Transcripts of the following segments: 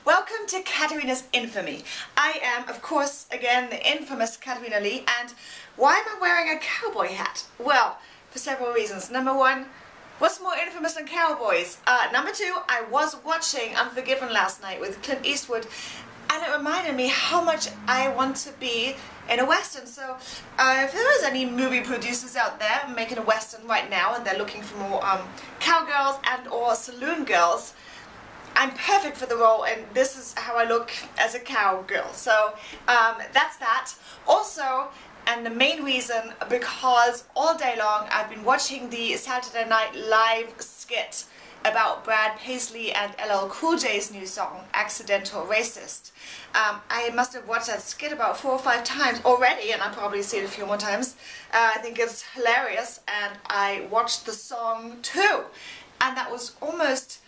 Welcome to Katarina's Infamy. I am, of course, again, the infamous Katarina Lee, and why am I wearing a cowboy hat? Well, for several reasons. Number one, what's more infamous than cowboys? Number two, I was watching Unforgiven last night with Clint Eastwood, and it reminded me how much I want to be in a Western. So if there is any movie producers out there making a Western right now and they're looking for more cowgirls and or saloon girls, I'm perfect for the role, and this is how I look as a cowgirl. So that's that. Also, and the main reason, because all day long I've been watching the Saturday Night Live skit about Brad Paisley and LL Cool J's new song, Accidental Racist. I must have watched that skit about 4 or 5 times already, and I'll probably see it a few more times. I think it's hilarious, and I watched the song too, and that was almost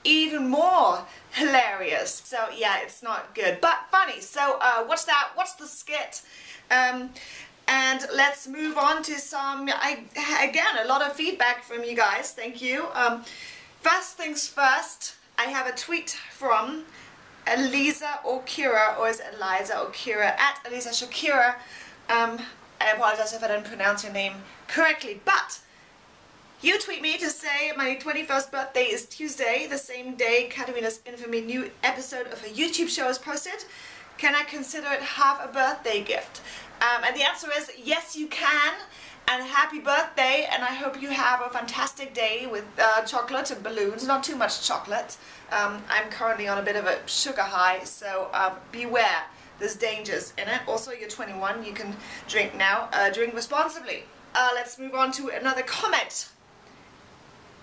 even more hilarious. So yeah, it's not good, but funny. So watch that, watch the skit, and let's move on to some, again, a lot of feedback from you guys. Thank you. First things first, I have a tweet from Eliza or Kira, or is it Eliza or Kira, at Eliza Shakira. I apologize if I don't pronounce your name correctly, but you tweet me to say my 21st birthday is Tuesday, the same day Katarina's Infamy new episode of her YouTube show is posted. Can I consider it half a birthday gift? And the answer is yes, you can. And happy birthday, and I hope you have a fantastic day with chocolate and balloons. Not too much chocolate. I'm currently on a bit of a sugar high, so beware. There's dangers in it. Also, you're 21, you can drink now. Drink responsibly. Let's move on to another comment.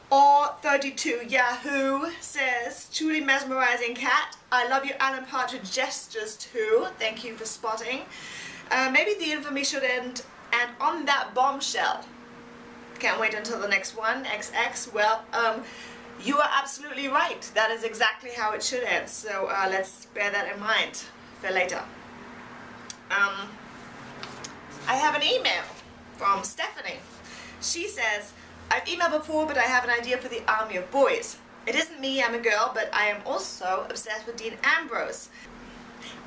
Or32 Yahoo says, truly mesmerizing cat. I love your Alan Partridge gestures too. Thank you for spotting. Maybe the infamy should end, and on that bombshell. Can't wait until the next one. XX. Well, you are absolutely right. That is exactly how it should end. So let's bear that in mind for later. I have an email from Stephanie. She says, I've emailed before, but I have an idea for the army of boys. It isn't me, I'm a girl, but I am also obsessed with Dean Abrose.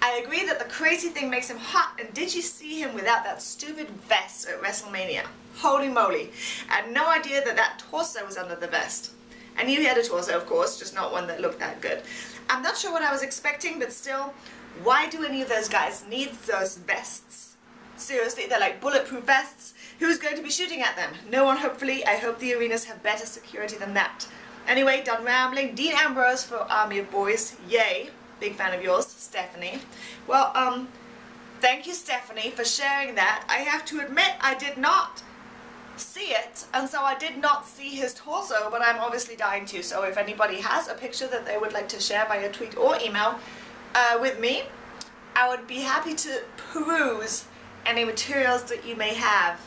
I agree that the crazy thing makes him hot, and did you see him without that stupid vest at WrestleMania? Holy moly. I had no idea that that torso was under the vest. I knew he had a torso, of course, just not one that looked that good. I'm not sure what I was expecting, but still, why do any of those guys need those vests? Seriously, they're like bulletproof vests. Who's going to be shooting at them? No one, hopefully. I hope the arenas have better security than that. Anyway, done rambling. Dean Abrose for Army of Boys. Yay. Big fan of yours, Stephanie. Well, thank you, Stephanie, for sharing that. I have to admit, I did not see it, and so I did not see his torso, but I'm obviously dying to. So if anybody has a picture that they would like to share via tweet or email with me, I would be happy to peruse any materials that you may have.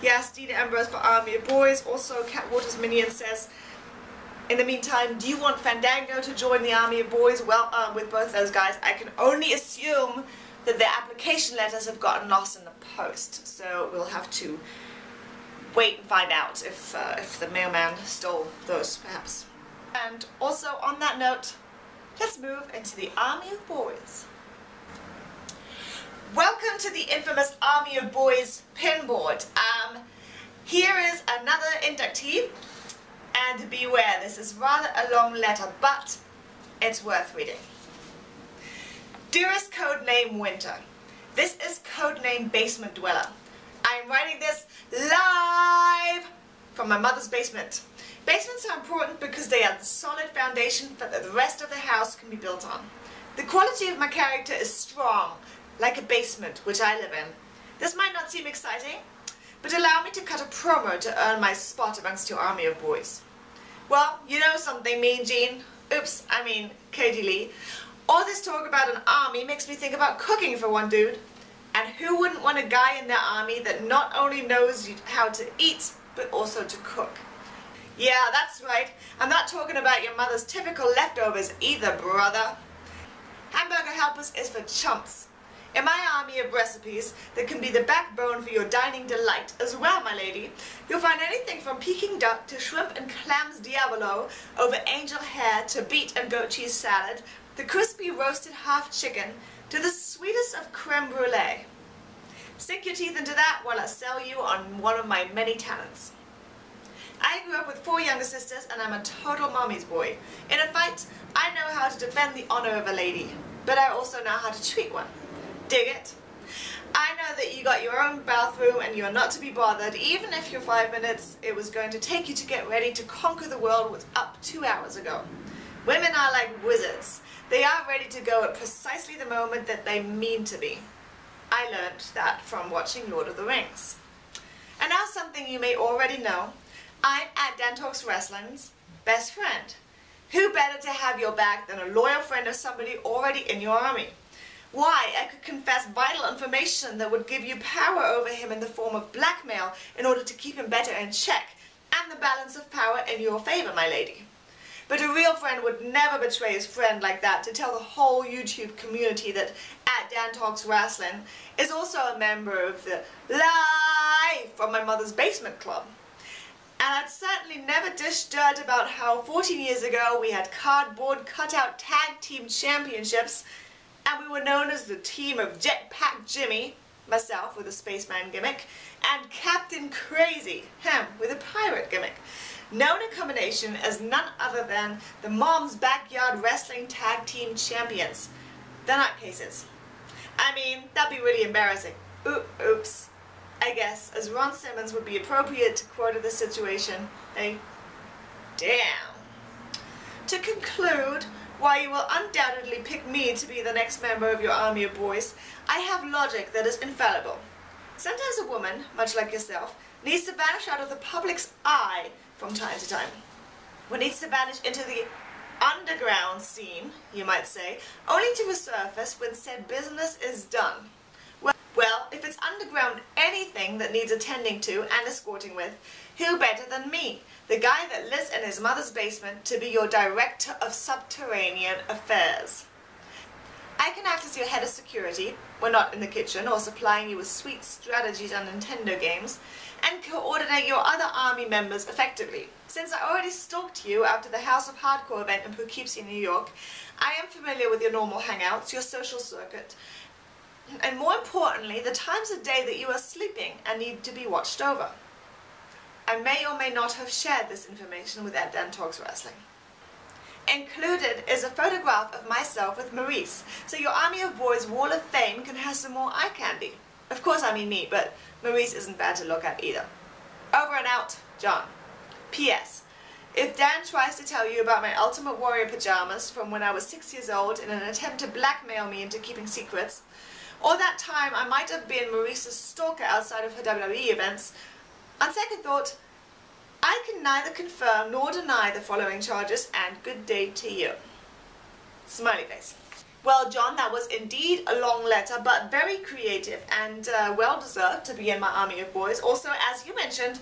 Yes, Dean Abrose for Army of Boys. Also, Cat Waters Minion says, in the meantime, do you want Fandango to join the Army of Boys? Well, with both those guys, I can only assume that their application letters have gotten lost in the post. So we'll have to wait and find out if the mailman stole those, perhaps. And also, on that note, let's move into the Army of Boys. Welcome to the infamous Army of Boys pinboard. Here is another inductee, and beware, this is rather a long letter, but it's worth reading. Dearest codename Winter, this is codename Basement Dweller. I am writing this live from my mother's basement. Basements are important because they are the solid foundation that the rest of the house can be built on. The quality of my character is strong, like a basement, which I live in. This might not seem exciting, but allow me to cut a promo to earn my spot amongst your army of boys. Well, you know something, Mean Gene. Oops, I mean Katie Lee. All this talk about an army makes me think about cooking for one, dude. And who wouldn't want a guy in their army that not only knows how to eat, but also to cook? Yeah, that's right. I'm not talking about your mother's typical leftovers either, brother. Hamburger Helpers is for chumps. In my army of recipes that can be the backbone for your dining delight as well, my lady, you'll find anything from Peking duck to shrimp and clams diavolo, over angel hair to beet and goat cheese salad, the crispy roasted half chicken to the sweetest of creme brulee. Sink your teeth into that while I sell you on one of my many talents. I grew up with 4 younger sisters and I'm a total mommy's boy. In a fight, I know how to defend the honor of a lady, but I also know how to treat one. Dig it? I know that you got your own bathroom and you are not to be bothered, even if your 5 minutes it was going to take you to get ready to conquer the world was up 2 hours ago. Women are like wizards. They are ready to go at precisely the moment that they mean to be. I learned that from watching Lord of the Rings. And now something you may already know. I'm at Dan Talks Wrestling's best friend. Who better to have your back than a loyal friend of somebody already in your army? Why, I could confess vital information that would give you power over him in the form of blackmail in order to keep him better in check, and the balance of power in your favor, my lady. But a real friend would never betray his friend like that to tell the whole YouTube community that at Dan Talks Wrestling is also a member of the Live from My Mother's Basement Club. And I'd certainly never dish dirt about how 14 years ago we had cardboard cutout tag team championships and we were known as the team of Jetpack Jimmy, myself with a spaceman gimmick, and Captain Crazy, him with a pirate gimmick, known in combination as none other than the Mom's Backyard Wrestling Tag Team Champions. They're not cases. I mean, that'd be really embarrassing. Oops. I guess, as Ron Simmons would be appropriate to quote this situation, a damn. To conclude, while you will undoubtedly pick me to be the next member of your army of boys, I have logic that is infallible. Sometimes a woman, much like yourself, needs to vanish out of the public's eye from time to time. One needs to vanish into the underground scene, you might say, only to resurface when said business is done. Well, if it's underground anything that needs attending to and escorting with, who better than me, the guy that lives in his mother's basement, to be your director of subterranean affairs. I can act as your head of security, when not in the kitchen or supplying you with sweet strategies on Nintendo games, and coordinate your other army members effectively. Since I already stalked you after the House of Hardcore event in Poughkeepsie, New York, I am familiar with your normal hangouts, your social circuit, and more importantly, the times of day that you are sleeping and need to be watched over. I may or may not have shared this information with Dan Talks Wrestling. Included is a photograph of myself with Maurice, so your Army of Boys Wall of Fame can have some more eye candy. Of course I mean me, but Maurice isn't bad to look at either. Over and out, John. P.S. If Dan tries to tell you about my Ultimate Warrior pajamas from when I was 6 years old in an attempt to blackmail me into keeping secrets, or that time I might have been Maurice's stalker outside of her WWE events, on second thought, I can neither confirm nor deny the following charges, and good day to you. Smiley face. Well, John, that was indeed a long letter, but very creative and well-deserved to be in my army of boys. Also, as you mentioned,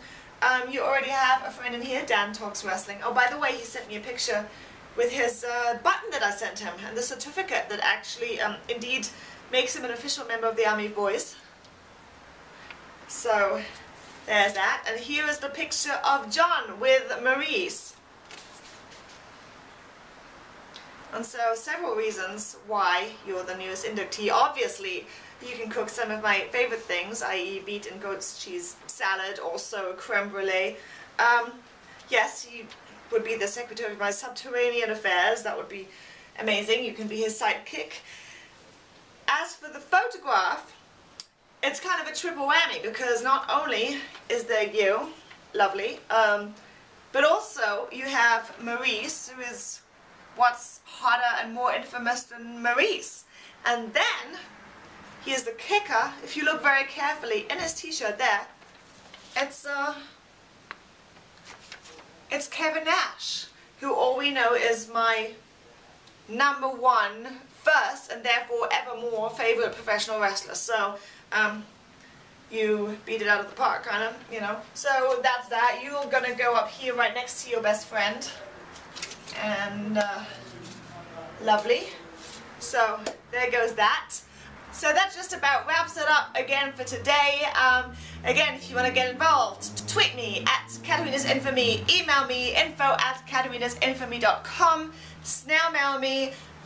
you already have a friend in here, Dan Talks Wrestling. Oh, by the way, he sent me a picture with his button that I sent him, and the certificate that actually, indeed, makes him an official member of the Army of Boys. So, there's that. And here is the picture of John with Maurice. And so, several reasons why you're the newest inductee. Obviously, you can cook some of my favorite things, i.e. beet and goat's cheese salad, also creme brulee. Yes, you would be the secretary of my subterranean affairs. That would be amazing. You can be his sidekick. As for the photograph, it's kind of a triple whammy because not only is there you, lovely, but also you have Maurice, who is what's hotter and more infamous than Maurice. And then, here's the kicker, if you look very carefully in his t-shirt there, it's Kevin Nash, who all we know is my #1 first and therefore evermore favorite professional wrestler. So you beat it out of the park, kind of, you know. So that's that. You're gonna go up here right next to your best friend, and lovely. So there goes that. So that just about wraps it up again for today. Again, if you want to get involved, tweet me at Katarina's Infamy, email me info@katarinasinfamy.com, snail mail me,